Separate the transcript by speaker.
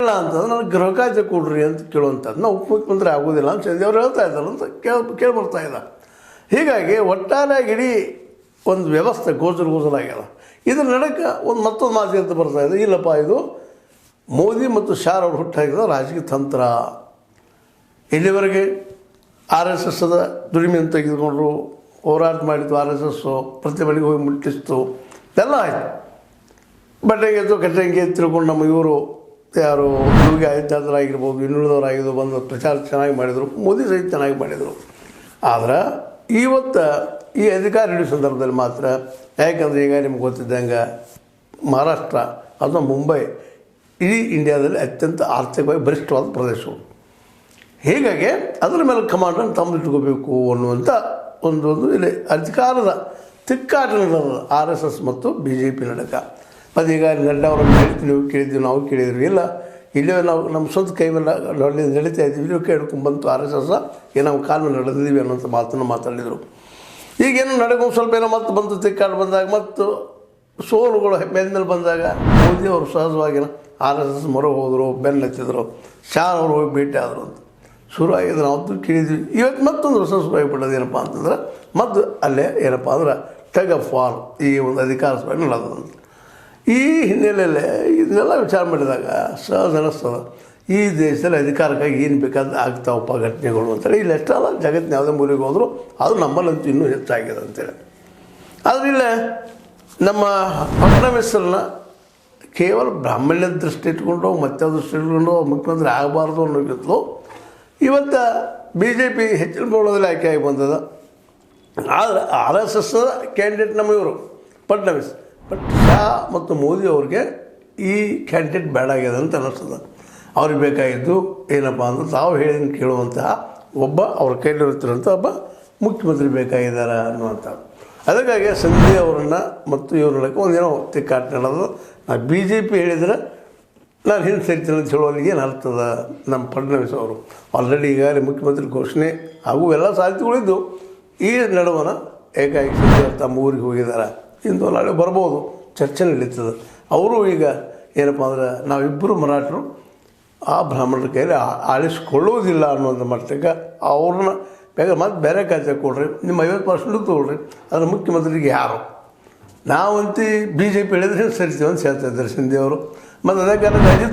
Speaker 1: ಇಲ್ಲ ಅಂತಂದ್ರೆ ನನಗೆ ಗೃಹ ಖಾತೆ ಕೊಡ್ರಿ ಅಂತ ಕೇಳುವಂಥದ್ದು. ನಾವು ಉಪಮುಖ್ಯಮಂತ್ರಿ ಆಗೋದಿಲ್ಲ ಅಂತ ಚಂದ್ರವ್ರು ಹೇಳ್ತಾ ಇದ್ದಾರೆ ಅಂತ ಕೇಳ್ಬರ್ತಾ ಇದ್ದ. ಹೀಗಾಗಿ ಒಟ್ಟಾರೆಯಾಗಿ ಇಡೀ ಒಂದು ವ್ಯವಸ್ಥೆ ಗೋಚರಾಗ್ಯದ. ಇದ್ರ ನಡಕ್ಕೆ ಮತ್ತೊಂದು ಮಾತು ಅಂತ ಬರ್ತಾ ಇದೆ, ಇಲ್ಲಪ್ಪ ಇದು ಮೋದಿ ಮತ್ತು ಶಾರ್ ಅವರು ಹುಟ್ಟಾಕಿದ ರಾಜಕೀಯ ತಂತ್ರ. ಇಲ್ಲಿವರೆಗೆ ಆರ್ ಎಸ್ ಎಸ್ದ ದುಡಿಮೆಯನ್ನು ತೆಗೆದುಕೊಂಡ್ರು, ಹೋರಾಟ ಮಾಡಿದ್ದು ಆರ್ ಎಸ್ ಎಸ್ಸು, ಪ್ರತಿಭಟನೆಗೆ ಹೋಗಿ ಮುಟ್ಟಿಸ್ತು, ಎಲ್ಲ ಆಯಿತು. ಬಟ್ಟೆಗೆ ಕಟ್ಟಂಗೆ ತಿಳ್ಕೊಂಡು ನಮ್ಮ ಇವರು ಯಾರು ಯೋಗಿ ಆದಿತ್ಯನಾಥರಾಗಿರ್ಬೋದು, ಇನ್ನುಳಿದವರಾಗಿದ್ದು ಬಂದು ಪ್ರಚಾರ ಚೆನ್ನಾಗಿ ಮಾಡಿದರು, ಮೋದಿ ಸಹಿತ ಚೆನ್ನಾಗಿ ಮಾಡಿದರು. ಆದ್ರೆ ಇವತ್ತು ಈ ಅಧಿಕಾರ ಹಿಡಿಯೋ ಸಂದರ್ಭದಲ್ಲಿ ಮಾತ್ರ, ಯಾಕಂದರೆ ಈಗ ನಿಮ್ಗೆ ಗೊತ್ತಿದ್ದಂಗೆ ಮಹಾರಾಷ್ಟ್ರ ಅಥವಾ ಮುಂಬೈ ಇಡೀ ಇಂಡಿಯಾದಲ್ಲಿ ಅತ್ಯಂತ ಆರ್ಥಿಕವಾಗಿ ಬಲಿಷ್ಠವಾದ ಪ್ರದೇಶವು. ಹೀಗಾಗಿ ಅದರ ಮೇಲೆ ಕಮಾಂಡನ್ನು ತಮ್ಮದಿಟ್ಕೋಬೇಕು ಅನ್ನುವಂಥ ಒಂದು ಇಲ್ಲಿ ಅಧಿಕಾರದ ತಿಕ್ಕಾಟ ನಡೆದ ಆರ್ ಎಸ್ ಎಸ್ ಮತ್ತು ಬಿ ಜೆ ಪಿ ನಡಕ. ಮತ್ತು ಈಗ ನಡ್ಡಾ ಅವರನ್ನು ಕೇಳಿದ್ವಿ, ನಾವು ಕೇಳಿದ್ವಿ, ಇಲ್ಲ ಇಲ್ಲೇ ನಾವು ನಮ್ಮ ಸ್ವಂತ ಕೈ ಮೇಲೆ ನಡೀತಾ ಇದ್ದೀವಿ, ಇಲ್ಲಿ ಕೈ ಹಿಡ್ಕೊಂಡು ಬಂತು ಆರ್ ಎಸ್ ಎಸ್, ಏನೋ ನಾವು ಕಾಲ ಮೇಲೆ ನಡೆದಿದ್ದೀವಿ ಅನ್ನೋಂಥ ಮಾತನ್ನು ಮಾತಾಡಿದರು. ಈಗೇನು ನಡೆಗೊಂದು ಸ್ವಲ್ಪ ಏನೋ ಮತ್ತೆ ಬಂತು ತಿಕ್ಕಾಟ ಬಂದಾಗ, ಮತ್ತು ಸೋಲುಗಳು ಮೇಲೆ ಬಂದಾಗ ಮೋದಿ ಅವರು ಸಹಜವಾಗಿ ಆರ್ ಎಸ್ ಎಸ್ ಮೊರೆ ಹೋದರು, ಬೆನ್ನತ್ತಿದ್ರು, ಶಾರ್ ಅವರು ಹೋಗಿ ಭೇಟಿ ಆದರು ಅಂತ ಶುರು ಆಗಿದೆ. ನಾವು ಕೇಳಿದ್ವಿ. ಇವತ್ತು ಮತ್ತೊಂದು ಹೊಸ ಶುರು ಆಗಿಬಿಟ್ಟದು. ಏನಪ್ಪ ಅಂತಂದ್ರೆ ಮತ್ತು ಅಲ್ಲೇ ಏನಪ್ಪ ಅಂದ್ರೆ ಟಗ್ ಆಫ್ ವಾರ್ ಈ ಒಂದು ಅಧಿಕಾರ ಸ್ಪರ್ಧೆ ನಡೆದಂತ. ಈ ಹಿನ್ನೆಲೆಯಲ್ಲೇ ಇದನ್ನೆಲ್ಲ ವಿಚಾರ ಮಾಡಿದಾಗ ಸಹಜ ಅನ್ನಿಸ್ತದೆ, ಈ ದೇಶದಲ್ಲಿ ಅಧಿಕಾರಕ್ಕಾಗಿ ಏನು ಬೇಕಾದ ಆಗ್ತಾವಪ್ಪ ಘಟನೆಗಳು ಅಂತೇಳಿ. ಇಲ್ಲಿ ಎಷ್ಟಲ್ಲ ಜಗತ್ತಿನ ಯಾವುದೇ ಮೂಲೆಗೆ ಹೋದರೂ ಅದು ನಮ್ಮಲ್ಲಂತೂ ಇನ್ನೂ ಹೆಚ್ಚಾಗಿದೆ ಅಂತೇಳಿ. ಆದರೆ ಇಲ್ಲೇ ನಮ್ಮ ಫಡ್ನವೀಸ್ರನ್ನ ಕೇವಲ ಬ್ರಾಹ್ಮಣ್ಯದ ದೃಷ್ಟಿ ಇಟ್ಕೊಂಡು ಮತ್ತೆ ದೃಷ್ಟಿ ಇಟ್ಕೊಂಡು ಮುಖ್ಯಮಂತ್ರಿ ಆಗಬಾರ್ದು ಅನ್ನೋಕ್ಕಿಂತಲೂ ಇವತ್ತು ಬಿ ಜೆ ಪಿ ಹೆಚ್ಚಿನ ಪ್ರಮಾಣದಲ್ಲಿ ಆಯ್ಕೆಯಾಗಿ ಬಂದದ. ಆದರೆ ಆರ್ ಎಸ್ ಎಸ್ ಕ್ಯಾಂಡಿಡೇಟ್ ನಮ್ಮ ಇವರು ಫಡ್ನವೀಸ್, ಬಟ್ ಶಾ ಮತ್ತು ಮೋದಿ ಅವ್ರಿಗೆ ಈ ಕ್ಯಾಂಡಿಡೇಟ್ ಬೇಡ ಆಗ್ಯದ ಅಂತ ಅನ್ನಿಸ್ತದೆ. ಅವ್ರಿಗೆ ಬೇಕಾಗಿದ್ದು ಏನಪ್ಪ ಅಂದ್ರೆ ತಾವು ಹೇಳಿದ ಕೇಳುವಂತಹ ಒಬ್ಬ ಅವ್ರ ಕೈಲಿರುತ್ತಿರೋಂಥ ಒಬ್ಬ ಮುಖ್ಯಮಂತ್ರಿ ಬೇಕಾಗಿದ್ದಾರೆ ಅನ್ನುವಂಥ. ಅದಕ್ಕಾಗಿ ಸಂಜೆ ಅವರನ್ನು ಮತ್ತು ಇವ್ರಕ್ಕೆ ಒಂದೇನೋ ತಿಕ್ಕಾಟ ನಡೆದು ಬಿ ಜೆ ಪಿ ಹೇಳಿದರೆ ನಾನು ಹಿಂದೆ ಸರಿತೀನಿ ಅಂತ ಹೇಳೋರಿಗೆ ಏನು ಅರ್ಥದ. ನಮ್ಮ ಫಡ್ನವೀಸ್ ಅವರು ಆಲ್ರೆಡಿ ಈಗಾಗಲೇ ಮುಖ್ಯಮಂತ್ರಿ ಘೋಷಣೆ ಹಾಗೂ ಎಲ್ಲ ಸಾಧ್ಯತೆಗಳಿದ್ದು ಈ ನಡುವನ ಏಕಾಏಕಿ ಸಂಜೆ ತಮ್ಮ ಊರಿಗೆ ಹೋಗಿದ್ದಾರೆ. ಇಂದು ನಾಳೆ ಬರ್ಬೋದು, ಚರ್ಚೆ ನಡೀತದೆ. ಅವರು ಈಗ ಏನಪ್ಪ ಅಂದ್ರೆ ನಾವಿಬ್ಬರು ಮರಾಠರು ಆ ಬ್ರಾಹ್ಮಣರ ಕೈಯಲ್ಲಿ ಆಳಿಸ್ಕೊಳ್ಳೋದಿಲ್ಲ ಅನ್ನೋಂಥ ಮಟ್ಟಕ್ಕೆ ಅವ್ರನ್ನ ಬೇಗ ಮತ್ತೆ ಬೇರೆ ಖಾತೆ ಕೊಡ್ರಿ, ನಿಮ್ಮ 50% ತೊಗೊಳ್ರಿ, ಅದರ ಮುಖ್ಯಮಂತ್ರಿಗೆ ಯಾರು ನಾವಂತೂ ಬಿ ಜೆ ಪಿ ಹೇಳಿದ್ರೆ ಸರಿತೀವಿ ಅಂತ ಹೇಳ್ತಾ ಇದ್ದಾರೆ ಸಿಂಧೆ ಅವರು. ಮತ್ತು ಅದಕ್ಕೆ